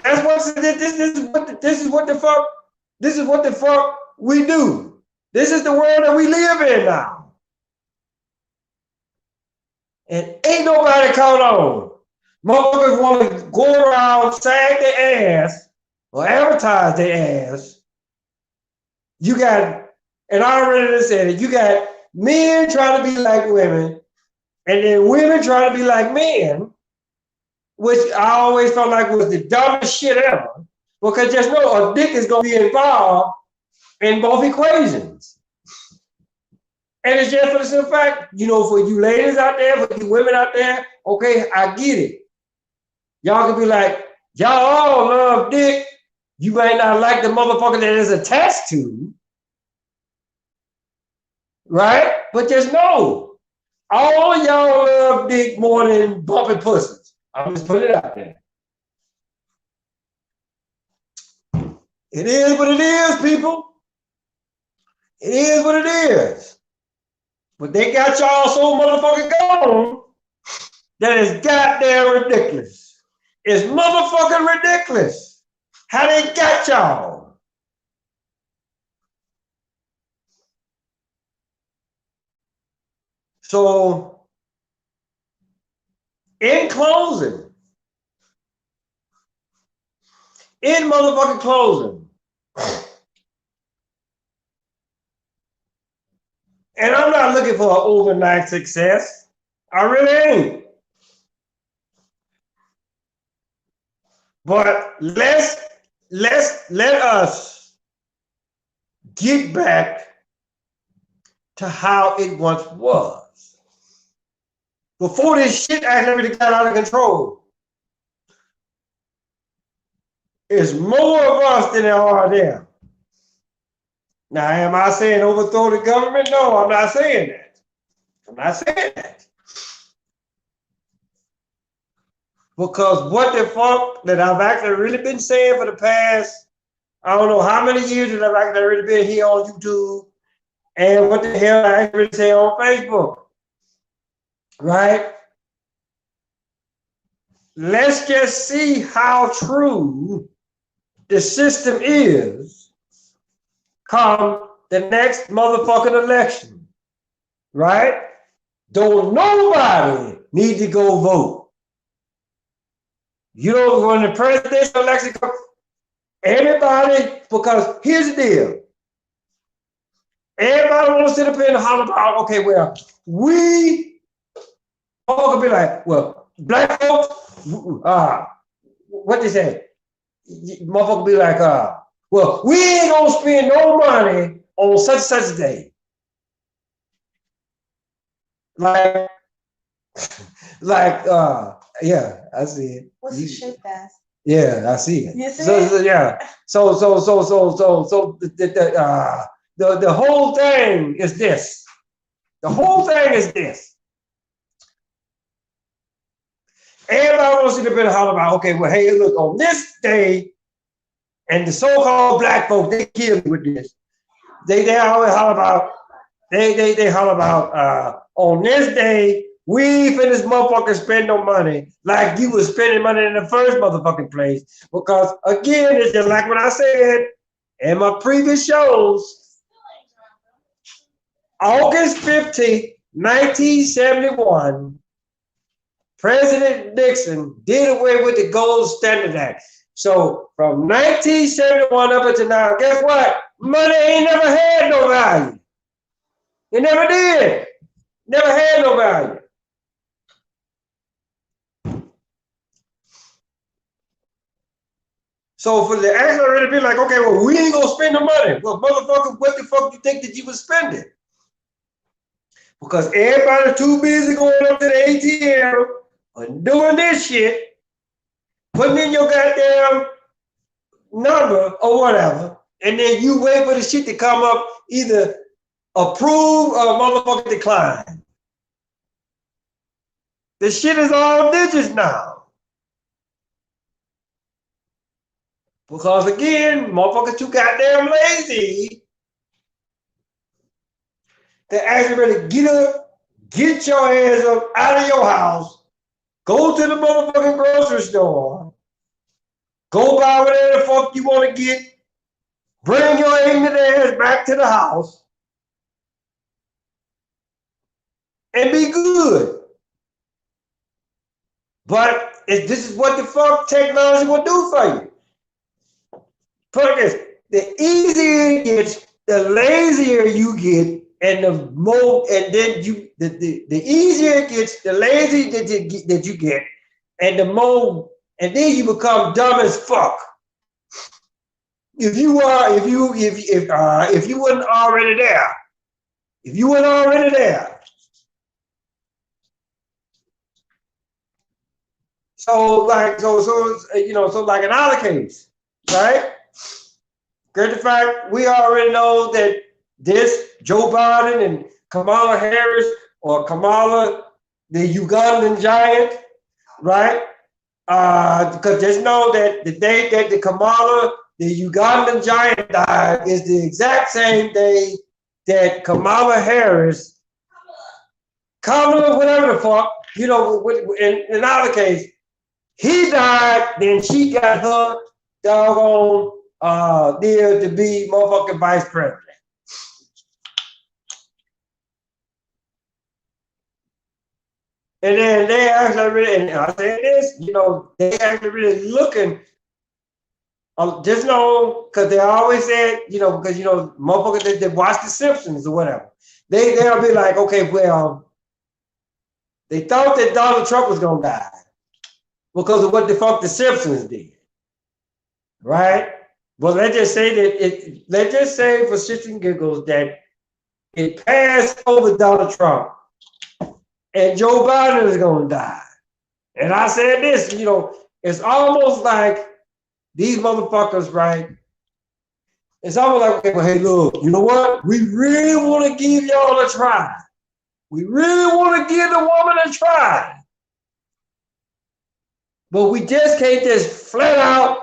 Speaker 1: That's what this is what the fuck we do. This is the world that we live in now. And ain't nobody caught on. Motherfuckers want to go around, sag their ass, or advertise their ass. You got, and I already said it, you got men trying to be like women, and then women trying to be like men, which I always felt like was the dumbest shit ever. Because just know a dick is going to be involved in both equations. And it's just for the simple fact, you know, for you ladies out there, for you women out there, okay, I get it. Y'all can be like, y'all all love dick. You might not like the motherfucker that is attached to. right? But just know, all y'all love dick more than bumping pussies. I'm just putting it out there. It is what it is, people. It is what it is. But they got y'all so motherfucking gone that it's goddamn ridiculous. It's motherfucking ridiculous how they got y'all. So, in closing, in motherfucking closing, and I'm not looking for an overnight success. I really ain't. But let us get back to how it once was. Before this shit actually got out of control. There's more of us than there are there. Now, am I saying overthrow the government? No, I'm not saying that. I'm not saying that. Because what the fuck that I've actually really been saying for the past, I don't know how many years that I've actually really been here on YouTube, and what the hell I actually say on Facebook, right? Let's just see how true the system is come the next motherfucking election, right? Don't nobody need to go vote. You know, when the presidential election comes, everybody, because here's the deal. Everybody want to sit up here and holler about, okay, well, we all be like, well, black folks, what they say? Motherfucker be like, well, we ain't gonna spend no money on such and such a day. Like, yeah, I see it.
Speaker 2: What's the shit fast?
Speaker 1: Yeah, I see it.
Speaker 2: You see
Speaker 1: So
Speaker 2: it?
Speaker 1: yeah. So the whole thing is this. The whole thing is this. Everybody wants to be able to holler about, okay, well, hey, look, on this day, and the so-called black folk, they kill me with this. They always holler about, they holler about, on this day, we ain't finna motherfucker spend no money like you was spending money in the first motherfucking place. Because again, it's just like what I said in my previous shows. August 15th, 1971, President Nixon did away with the Gold Standard Act. So from 1971 up until now, guess what? Money ain't never had no value. It never did. Never had no value. So for the actually to be like, okay, well, we ain't gonna spend the money. Well, motherfucker, what the fuck you think that you was spending? Because everybody's too busy going up to the ATM and doing this shit, putting in your goddamn number or whatever, and then you wait for the shit to come up, either approve or motherfucker decline. The shit is all digits now. Because again, motherfuckers too goddamn lazy to actually really get up, get your ass up out of your house, go to the motherfucking grocery store, go buy whatever the fuck you want to get, bring your ignorant ass back to the house, and be good. But this is what the fuck technology will do for you. Put this, the easier it gets, the lazier you get, and the more, and then you, the easier it gets, the lazier that you get, and the more, and then you become dumb as fuck. If you wasn't already there, if you weren't already there. So like, so like in our case, right? Great the fact we already know that this Joe Biden and Kamala Harris or Kamala, the Ugandan giant, right? Because just know that the day that the Kamala, the Ugandan giant died is the exact same day that Kamala Harris, Kamala, whatever the fuck, you know, in our case, he died, then she got her doggone deal to be motherfucking vice president. And then they actually really, and I say this, you know, they actually really looking, just know, because they always said, you know, because, you know, motherfuckers that watch The Simpsons or whatever, they'll be like, okay, well, they thought that Donald Trump was going to die because of what the fuck The Simpsons did, right? But let's just say that let's just say for shits and giggles that it passed over Donald Trump and Joe Biden is going to die. And I said this, you know, it's almost like these motherfuckers, right? It's almost like, okay, well, hey, look, you know what? We really want to give y'all a try. We really want to give the woman a try. But we just can't just flat out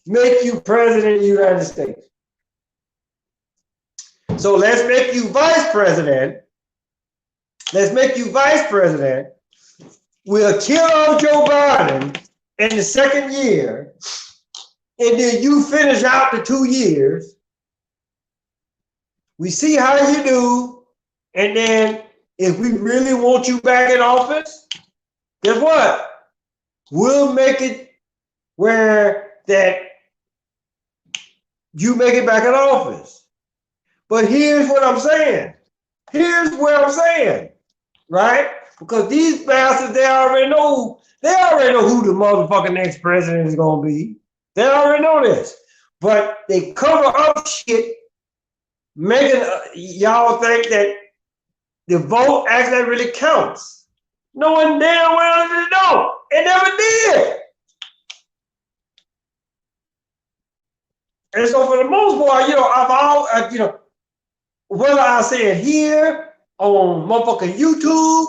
Speaker 1: make you president of the United States. So let's make you vice president. Let's make you vice president. We'll kill off Joe Biden in the second year. And then you finish out the 2 years. We see how you do. And then if we really want you back in office, guess what? We'll make it where that you make it back in office. But here's what I'm saying. Here's what I'm saying, right? Because these bastards, they already know who the motherfucking next president is going to be. They already know this. But they cover up shit, making y'all think that the vote actually really counts. Knowing damn well that it don't. It never did. And so for the most part, you know, you know, whether I say it here on motherfucking YouTube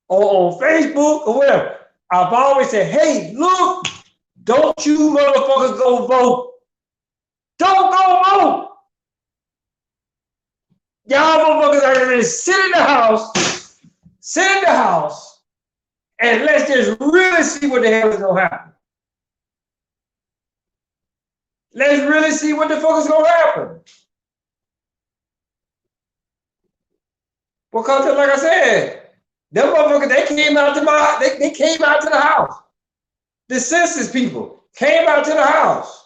Speaker 1: or on Facebook or whatever, I've always said, hey, look, don't you motherfuckers go vote. Don't go vote. Y'all motherfuckers are gonna sit in the house, and let's just really see what the hell is gonna happen. Let's really see what the fuck is gonna happen. Because like I said, them motherfuckers, they came out to they came out to the house. The census people came out to the house.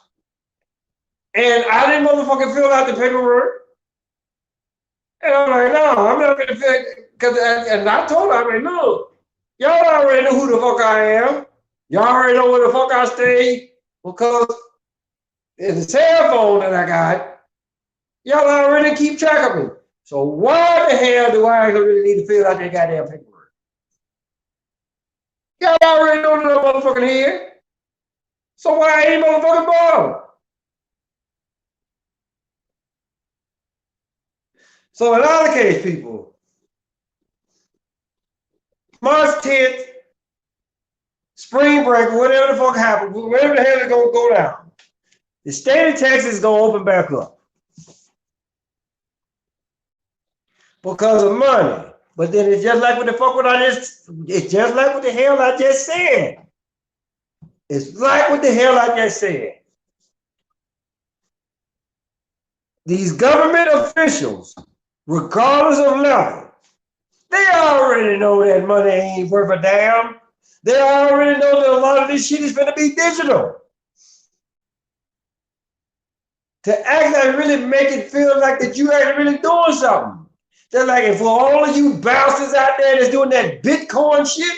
Speaker 1: And I didn't motherfucking fill out the paperwork. And I'm like, no, I'm not gonna fill it. And I told them, I mean, look, y'all already know who the fuck I am. Y'all already know where the fuck I stay. Because in the cell phone that I got, y'all already keep track of me. So why the hell do I really need to fill out that goddamn paperwork? Y'all already know that I'm motherfucking here. So why ain't motherfucking bother? So in other case, people, March 10th, spring break, whatever the fuck happens, whatever the hell is gonna go down, the state of Texas is gonna open back up. Because of money. But then it's just like what the fuck it's just like what the hell I just said. It's like what the hell I just said. These government officials, regardless of level, they already know that money ain't worth a damn. They already know that a lot of this shit is gonna be digital. To actually really make it feel like that you ain't really doing something. They're like, and for all of you bastards out there that's doing that Bitcoin shit,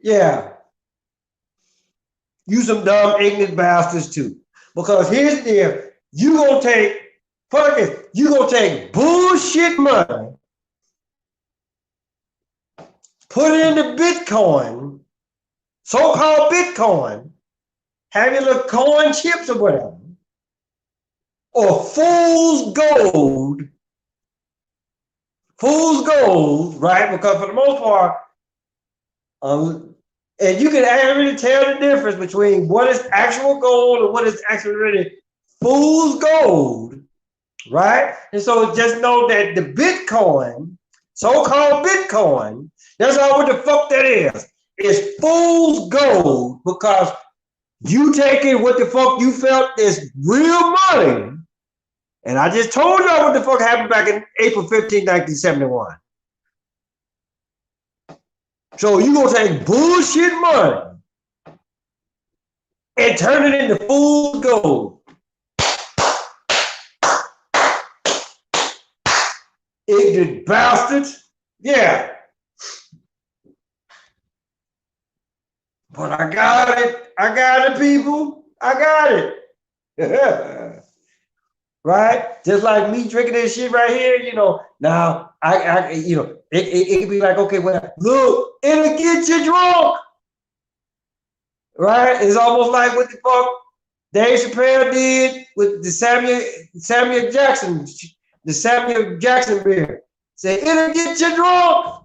Speaker 1: yeah, you some dumb, ignorant bastards too. Because here's the deal, you gonna take bullshit money, put it into Bitcoin, so-called Bitcoin, have your little coin chips or whatever, or fool's gold, right? Because for the most part, and you can really tell the difference between what is actual gold and what is actually really fool's gold, right? And so just know that the Bitcoin, so-called Bitcoin, that's all what the fuck that is. It's fool's gold because you taking what the fuck you felt is real money. And I just told y'all what the fuck happened back in April 15, 1971. So you gonna take bullshit money and turn it into fool's gold. Ignorant bastards. Yeah. But I got it. I got it, people. I got it. Right? Just like me drinking this shit right here, you know. Now, it can be like, okay, well, look, it'll get you drunk. Right? It's almost like what the fuck Dave Chappelle did with the Samuel Jackson beer. Say, it'll get you drunk.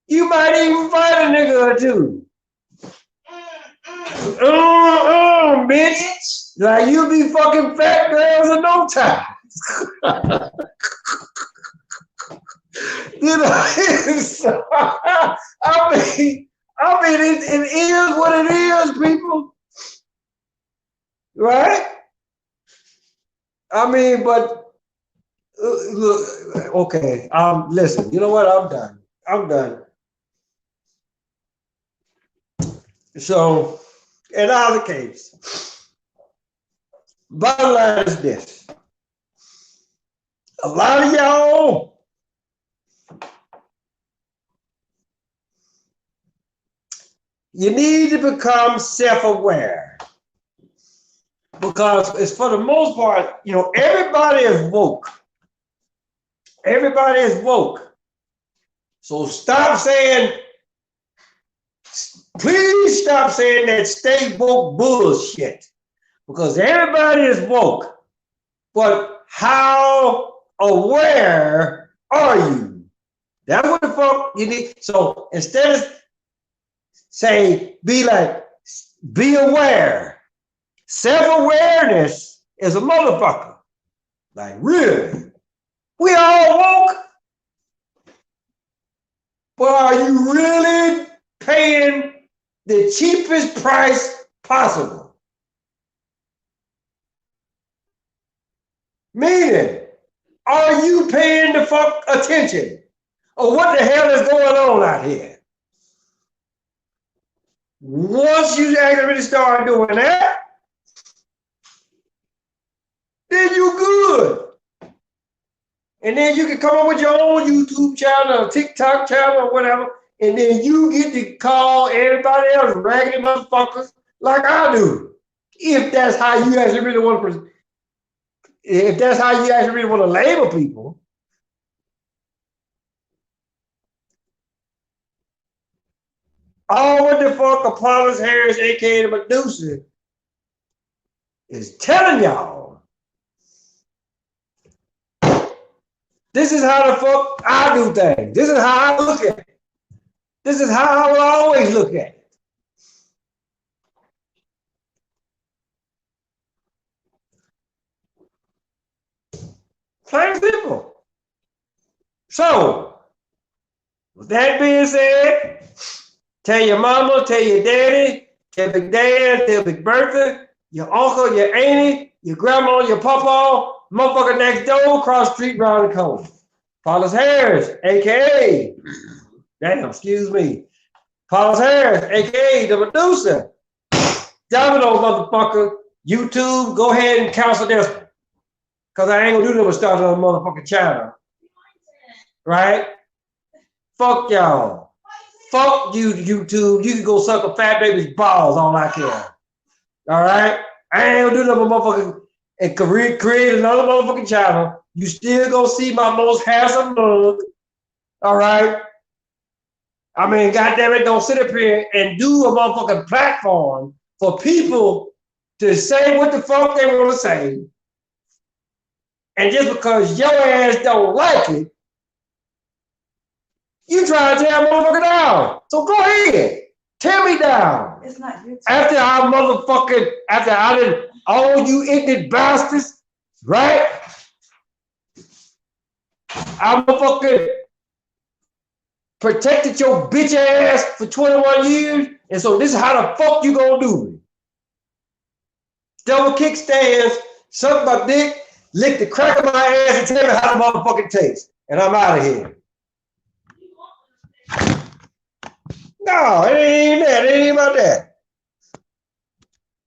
Speaker 1: You might even fight a nigga or two. Bitch. Like you be fucking fat girls in no time. You know, it is what it is, people. Right? I mean, but look, okay. Listen, you know what? I'm done. So, in either case, bottom line is this. A lot of y'all you need to become self-aware. Because it's for the most part, you know, everybody is woke. Everybody is woke. So stop saying, please stop saying that stay woke bullshit. Because everybody is woke. But how aware are you? That's what the fuck you need. So instead of say, be aware. Self-awareness is a motherfucker. Like, really? We all woke? But are you really paying the cheapest price possible? Meaning, are you paying the fuck attention? Or what the hell is going on out here? Once you actually start doing that, then you good. And then you can come up with your own YouTube channel or TikTok channel or whatever, and then you get to call everybody else raggedy motherfuckers like I do. If that's how you actually really want to, if that's how you actually really want to label people. All what the fuck Apollos Harris, aka the Medusa, is telling y'all. This is how the fuck I do things. This is how I look at it. This is how I will always look at it. Plain and simple. So, with that being said, tell your mama, tell your daddy, tell Big Dan, tell Big Bertha, your uncle, your auntie, your grandma, your papa, motherfucker next door, cross the street, round the corner. Apollos Harris, aka, excuse me. Apollos Harris, aka the Medusa. Domino's motherfucker, YouTube, go ahead and cancel this one. Because I ain't gonna do nothing but start on a motherfucking channel. Right? Fuck y'all. Fuck you, YouTube. You can go suck a fat baby's balls, all I care. All right? I ain't gonna do nothing but motherfucking and create another motherfucking channel. You still gonna see my most handsome mug. All right? I mean, goddamn it, don't sit up here and do a motherfucking platform for people to say what the fuck they want to say. And just because your ass don't like it, you try to tear a motherfucker down. So go ahead. Tear me down.
Speaker 2: It's not your turn.
Speaker 1: After I done all you ignorant bastards, right? I motherfucking protected your bitch ass for 21 years, and so this is how the fuck you gonna do me. Double kickstands, suck my dick, lick the crack of my ass, and tell me how the motherfucking tastes. And I'm out of here. No, it ain't even that. It ain't about that.